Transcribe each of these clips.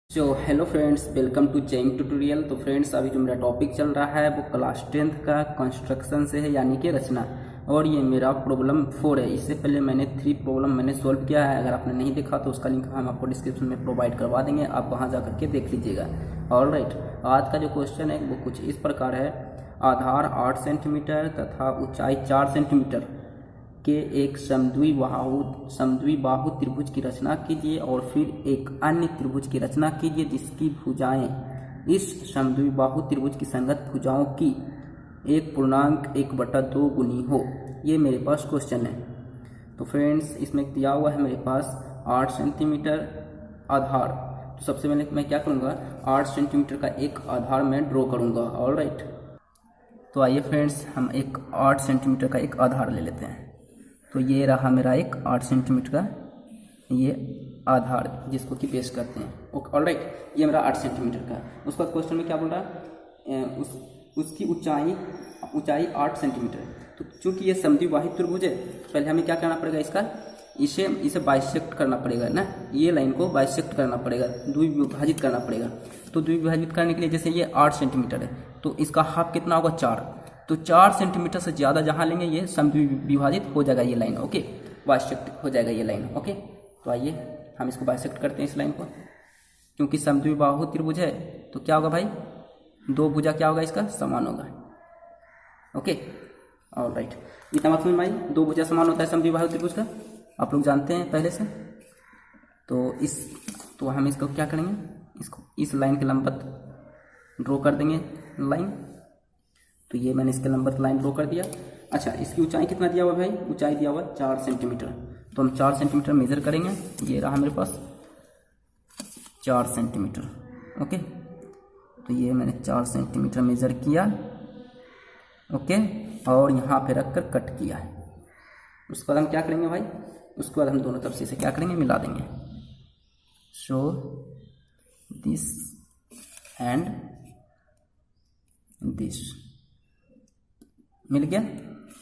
Hello friends, welcome to चेइंग tutorial. तो friends, अभी जो मेरा टॉपिक चल रहा है वो क्लास 10th का कंस्ट्रक्शन से है, यानी कि रचना। और ये मेरा प्रॉब्लम 4 है। इससे पहले मैंने 3 प्रॉब्लम मैंने सोल्व किया है। अगर आपने नहीं देखा तो उसका लिंक हम आपको डिस्क्रिप्शन में प्रोवाइड करवा देंगे, आप वहाँ जा करके देख लीजिएगा। ऑलराइट, आज का जो क्वेश्चन है वो कुछ इस प्रकार है। आधार 8 सेंटीमीटर तथा ऊंचाई 4 सेंटीमीटर के एक समद्विबाहु त्रिभुज की रचना कीजिए और फिर एक अन्य त्रिभुज की रचना कीजिए जिसकी भुजाएं इस समद्विबाहु त्रिभुज की संगत भुजाओं की 1/1/2 गुनी हो। ये मेरे पास क्वेश्चन है। तो फ्रेंड्स, इसमें दिया हुआ है मेरे पास 8 सेंटीमीटर आधार। तो सबसे पहले मैं क्या करूँगा, 8 सेंटीमीटर का एक आधार मैं ड्रॉ करूँगा। ऑलराइट, तो आइए फ्रेंड्स, हम एक 8 सेंटीमीटर का एक आधार ले लेते हैं। तो ये रहा मेरा एक 8 सेंटीमीटर का ये आधार जिसको कि बेस करते हैं। ओके, ऑलराइट, ये मेरा 8 सेंटीमीटर का। उसके बाद क्वेश्चन में क्या बोल रहा है, उसकी ऊंचाई 8 सेंटीमीटर है। तो चूंकि ये समद्विबाहु त्रिभुज है, पहले हमें क्या करना पड़ेगा, इसे बाइसेक्ट करना पड़ेगा ना। ये लाइन को बाइसेक्ट करना पड़ेगा, द्विविभाजित करना पड़ेगा। तो द्विविभाजित करने के लिए जैसे ये 8 सेंटीमीटर है तो इसका हाफ कितना होगा, 4। तो 4 सेंटीमीटर से ज़्यादा जहाँ लेंगे ये समद्विभाजित हो जाएगा ये लाइन। ओके, बाइसेक्ट हो जाएगा ये लाइन। ओके, तो आइए हम इसको बाइसेक्ट करते हैं इस लाइन को। क्योंकि समद्विबाहु त्रिभुज है तो क्या होगा भाई, 2 भुजा क्या होगा, इसका समान होगा। ओके, ऑलराइट, इतना बात समझ में आई। 2 भुजा समान होता है समद्विबाहु त्रिभुज का, आप लोग जानते हैं पहले से। तो हम इसको क्या करेंगे, इसको इस लाइन के लंबवत ड्रॉ कर देंगे लाइन। तो ये मैंने इसके लंबवत लाइन ड्रॉ कर दिया। अच्छा, इसकी ऊंचाई कितना दिया हुआ भाई, ऊंचाई दिया हुआ 4 सेंटीमीटर। तो हम 4 सेंटीमीटर मेजर करेंगे। ये रहा मेरे पास 4 सेंटीमीटर। ओके, तो ये मैंने 4 सेंटीमीटर मेजर किया। ओके, और यहाँ पे रख कर कट किया है। उसके बाद हम क्या करेंगे भाई, उसके बाद हम दोनों तरफ से इसे क्या करेंगे, मिला देंगे। सो दिस एंड दिस मिल गया।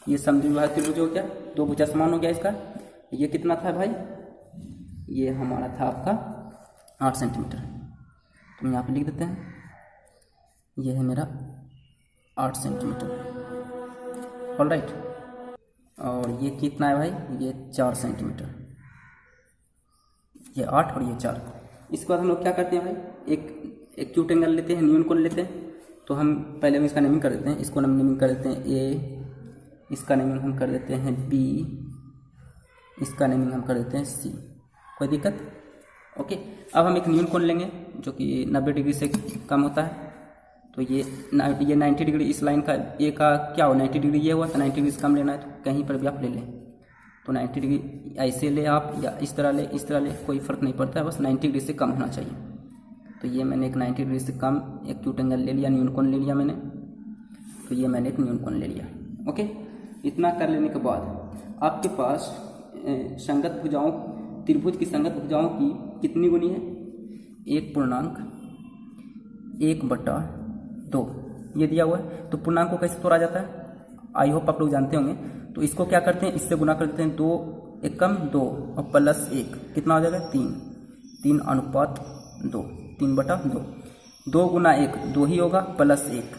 ये समद्विबाहु त्रिभुज हो गया, 2 भुजा समान हो गया इसका। ये कितना था भाई, ये हमारा था आपका 8 सेंटीमीटर। तो यहाँ पे लिख देते हैं, ये है मेरा 8 सेंटीमीटर। ऑलराइट, और ये कितना है भाई, ये 4 सेंटीमीटर। ये 8 और ये 4। इसके बाद हम लोग क्या करते हैं भाई, एक एक्यूट एंगल लेते हैं, न्यून कोण लेते हैं। तो हम पहले इसका नेमिंग कर देते हैं। इसको हम नेमिंग कर देते हैं ए, इसका नेमिंग हम कर देते हैं बी, इसका नेमिंग हम कर देते हैं सी। कोई दिक्कत? ओके, अब हम एक न्यून कोण लेंगे जो कि 90 डिग्री से कम होता है। तो ये 90 डिग्री इस लाइन का, ए का क्या हो, 90 डिग्री ये हुआ, तो 90 डिग्री से कम लेना है। तो कहीं पर भी आप ले लें, तो 90 डिग्री ऐसे ले आप, या इस तरह ले, इस तरह ले, कोई फ़र्क नहीं पड़ता है, बस 90 डिग्री से कम होना चाहिए। तो ये मैंने एक 90 डिग्री से कम एक्यूट एंगल ले लिया, न्यून कोण ले लिया मैंने। तो ये मैंने एक न्यून कोण ले लिया। ओके, इतना कर लेने के बाद आपके पास संगत भुजाओं, त्रिभुज की संगत भुजाओं की कितनी गुनी है, 1/1/2 ये दिया हुआ है। तो पूर्णांक को कैसे तोड़ा जाता है, आई होप आप लोग जानते होंगे। तो इसको क्या करते हैं, इससे गुना कर देते हैं, 2 एकम 2 और प्लस 1 कितना हो जाएगा, 3/2, 3/2। 2 गुना 1 2 ही होगा, प्लस 1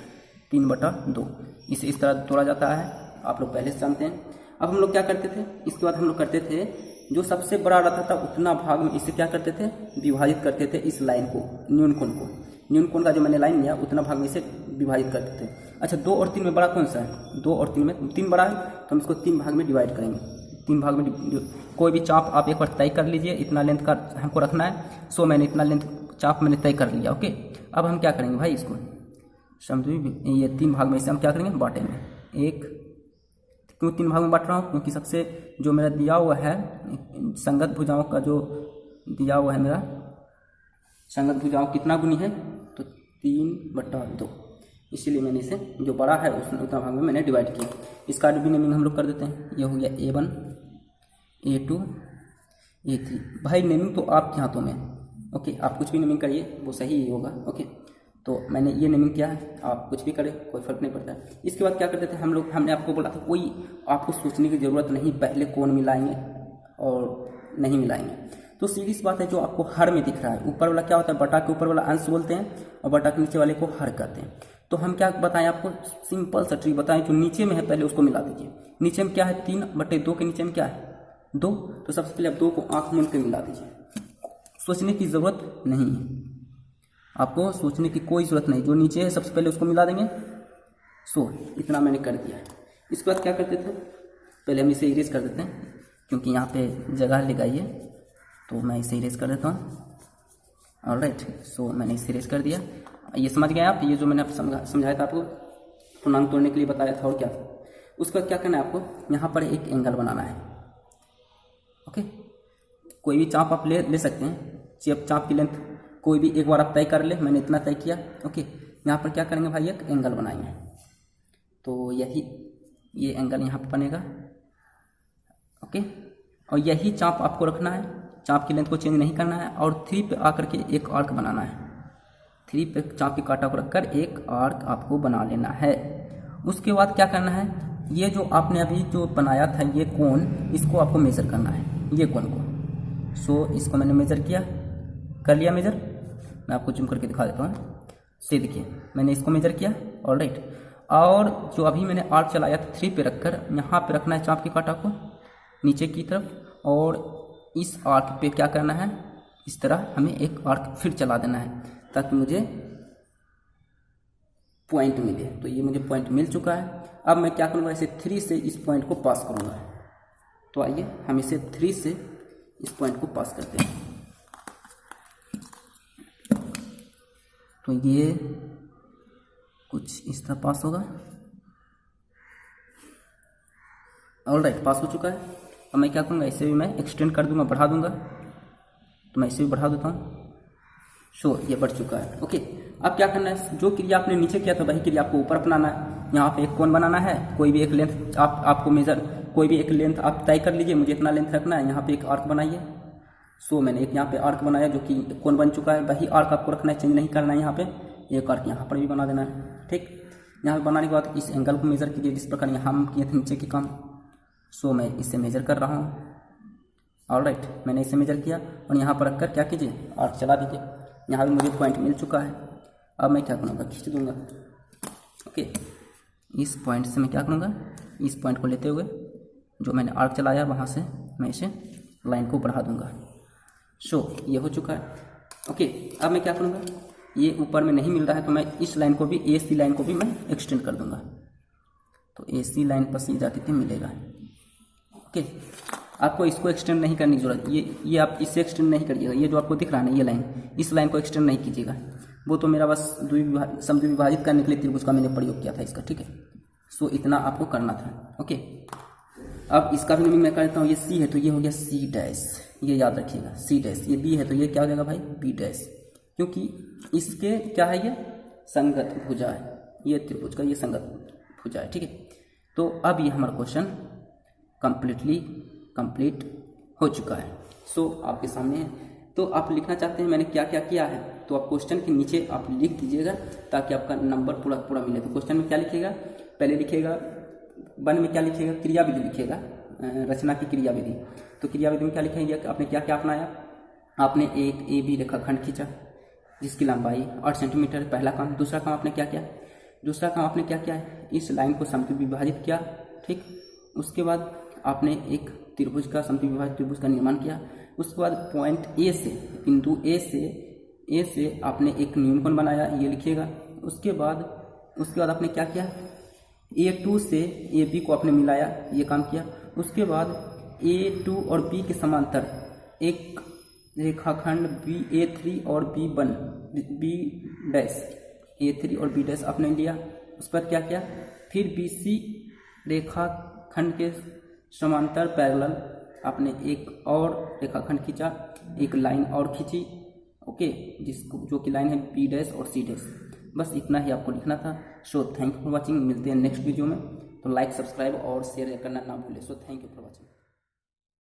3/2। इसे इस तरह तोड़ा जाता है, आप लोग पहले से जानते हैं। अब हम लोग क्या करते थे, इसके बाद हम लोग करते थे, जो सबसे बड़ा रहता था उतना भाग में इसे क्या करते थे, विभाजित करते थे इस लाइन को, न्यून कोण को। न्यून कोण का जो मैंने लाइन लिया उतना भाग में इसे विभाजित करते थे। अच्छा, 2 और 3 में बड़ा कौन सा है, 2 और 3 में 3 बड़ा है, तो हम इसको 3 भाग में डिवाइड करेंगे। 3 भाग में कोई भी चाप आप एक बार तय कर लीजिए, इतना लेंथ का हमको रखना है। सो मैंने इतना लेंथ चाप मैंने तय कर लिया। ओके, अब हम क्या करेंगे भाई, इसको ये 3 भाग में इसे हम क्या करेंगे, बांटेंगे। क्यों 3 भाग में बांट रहा हूँ, क्योंकि सबसे जो मेरा दिया हुआ है संगत भुजाओं का, जो दिया हुआ है मेरा संगत भुजाओं कितना गुनी है, तो 3/2। इसीलिए मैंने इसे जो बड़ा है उतना भाग में मैंने डिवाइड किया। इसका भी नेमिंग हम लोग कर देते हैं। ये हो गया A1, A2, A3। भाई नेमिंग तो आपके हाथों में। ओके, आप कुछ भी नेमिंग करिए, वो सही ही होगा। ओके, तो मैंने ये नेमिंग किया है, आप कुछ भी करें कोई फर्क नहीं पड़ता है। इसके बाद क्या करते थे हम लोग, हमने आपको बोला था कोई आपको सोचने की ज़रूरत नहीं, पहले कोण मिलाएंगे और नहीं मिलाएंगे। तो तो सीधी सी बात है, जो आपको हर में दिख रहा है, ऊपर वाला क्या होता है, बटा के ऊपर वाला अंश बोलते हैं और बटा के नीचे वाले को हर कहते हैं। तो हम क्या बताएं आपको, सिंपल सा ट्रिक बताएं, जो नीचे में है पहले उसको मिला दीजिए। नीचे में क्या है, 3/2 के नीचे में क्या है, 2। तो सबसे पहले आप 2 को आंख मूंद के मिला दीजिए। सोचने की जरूरत नहीं है, आपको सोचने की कोई जरूरत नहीं, जो नीचे है सबसे पहले उसको मिला देंगे। इतना मैंने कर दिया। इसके बाद क्या करते थे, पहले हम इसे इरेज कर देते हैं, क्योंकि यहाँ पे जगह लगाई है, तो मैं इसे इरेज कर देता हूँ। ऑलराइट, मैंने इसे इरेज कर दिया। ये समझ गए आप, ये जो मैंने समझाया था आपको, पूर्णांक तोड़ने के लिए बताया था और क्या था। उसके बाद क्या करना है आपको, यहाँ पर एक एंगल बनाना है। ओके, कोई भी चाप आप ले सकते हैं, चाप की लेंथ कोई भी एक बार आप तय कर ले, मैंने इतना तय किया। ओके, यहाँ पर क्या करेंगे भाई, एक एंगल बनाएंगे। तो ये एंगल यहाँ पर बनेगा। ओके, और यही चाप आपको रखना है, चाप की लेंथ को चेंज नहीं करना है, और 3 पे आकर के एक आर्क बनाना है। 3 पे चाप की कांटा को रखकर एक आर्क आपको बना लेना है। उसके बाद क्या करना है, ये जो आपने अभी जो बनाया था ये कोण, इसको आपको मेजर करना है, ये कोण को। इसको मैंने मेजर किया, कर लिया मेजर। मैं आपको जूम करके दिखा देता हूँ। से देखिए, मैंने इसको मेजर किया। ऑलराइट, और जो अभी मैंने आर्क चलाया था 3 पे रखकर, यहाँ पे रखना है चाप की कांटा को नीचे की तरफ, और इस आर्क पे क्या करना है, इस तरह हमें एक आर्क फिर चला देना है, ताकि मुझे पॉइंट मिले। तो ये मुझे पॉइंट मिल चुका है। अब मैं क्या करूँगा, इसे 3 से इस पॉइंट को पास करूँगा। तो आइए हम इसे 3 से इस पॉइंट को पास करते हैं। तो ये कुछ इस तरह पास होगा। ऑलराइट, पास हो चुका है। अब मैं क्या करूँगा, इसे भी मैं एक्सटेंड कर दूंगा, बढ़ा दूंगा। तो मैं इसे भी बढ़ा देता हूँ। ये बढ़ चुका है। ओके, अब क्या करना है, जो क्रिया आपने नीचे किया था वही क्रिया आपको ऊपर अपनाना है। यहाँ पे एक कोण बनाना है, कोई भी एक लेंथ आपको मेजर, कोई भी एक लेंथ आप तय कर लीजिए, मुझे इतना लेंथ रखना है। यहाँ पे एक आर्क बनाइए। मैंने एक यहाँ पे आर्क बनाया, जो कि कोण बन चुका है। वही आर्क आपको रखना है, चेंज नहीं करना है। यहाँ पे एक आर्क यहाँ पर भी बना देना है। ठीक, यहाँ पे बनाने के बाद इस एंगल को मेजर कीजिए, जिस प्रकार यहाँ हम किए थे नीचे की काम। मैं इसे मेजर कर रहा हूँ। ऑलराइट, मैंने इसे मेजर किया और यहाँ पर रखकर क्या कीजिए, आर्क चला दीजिए। यहाँ भी मुझे पॉइंट मिल चुका है। अब मैं क्या करूँगा, खींच दूंगा। ओके, इस पॉइंट से मैं क्या करूँगा, इस पॉइंट को लेते हुए जो मैंने आर्क चलाया वहाँ से मैं इसे लाइन को बढ़ा दूंगा। ये हो चुका है। ओके, अब मैं क्या करूँगा, ये ऊपर में नहीं मिल रहा है, तो मैं इस लाइन को भी, AC लाइन को भी मैं एक्सटेंड कर दूंगा। तो AC लाइन पर सीधा कितने मिलेगा। ओके, आपको इसको एक्सटेंड नहीं करने की जरूरत, ये आप इससे एक्सटेंड नहीं करिएगा। ये जो आपको दिख रहा है ना, ये लाइन, इस लाइन को एक्सटेंड नहीं कीजिएगा। वो तो मेरा बस समद्वि विभाजित करने के लिए त्रिभुज का मैंने प्रयोग किया था इसका। ठीक है, इतना आपको करना था। ओके, अब इसका भी मैं कर देता हूँ। ये C है तो ये हो गया C', ये याद रखिएगा C'। ये B है तो ये क्या हो जाएगा भाई, B', क्योंकि इसके क्या है, ये संगत भुजा है, ये त्रिभुज का ये संगत भुजा है। ठीक है, तो अब ये हमारा क्वेश्चन कंप्लीट हो चुका है। आपके सामने है। तो आप लिखना चाहते हैं मैंने क्या क्या किया है, तो आप क्वेश्चन के नीचे आप लिख दीजिएगा, ताकि आपका नंबर पूरा मिले। तो क्वेश्चन में क्या लिखिएगा, पहले लिखिएगा 1 में क्या लिखिएगा, क्रियाविधि लिखिएगा, रचना की क्रियाविधि। तो क्रियाविधि में क्या लिखेंगे, आपने क्या क्या अपनाया। आपने एक AB रेखाखंड खींचा जिसकी लंबाई 8 सेंटीमीटर, पहला काम। दूसरा काम आपने क्या किया, दूसरा काम आपने क्या किया है, इस लाइन को समद्वि विभाजित किया। ठीक, उसके बाद आपने एक त्रिभुज का, समद्वि विभाजित त्रिभुज का निर्माण किया। उसके बाद पॉइंट A से, बिंदु A से आपने एक न्यूनकोण बनाया, ये लिखिएगा। उसके बाद आपने क्या किया, A2 से AB को आपने मिलाया, ये काम किया। उसके बाद A2 और B के समांतर एक रेखाखंड A3 और B', A3 और B' आपने लिया। उस पर क्या किया, फिर BC रेखाखंड के समांतर पैरेलल आपने एक और रेखाखंड खींचा, एक लाइन और खींची। ओके, जो कि लाइन है B' और C'। बस इतना ही आपको लिखना था। Thank you for watching. मिलते हैं नेक्स्ट वीडियो में। तो लाइक, सब्सक्राइब और शेयर करना ना भूलें। Thank you for watching.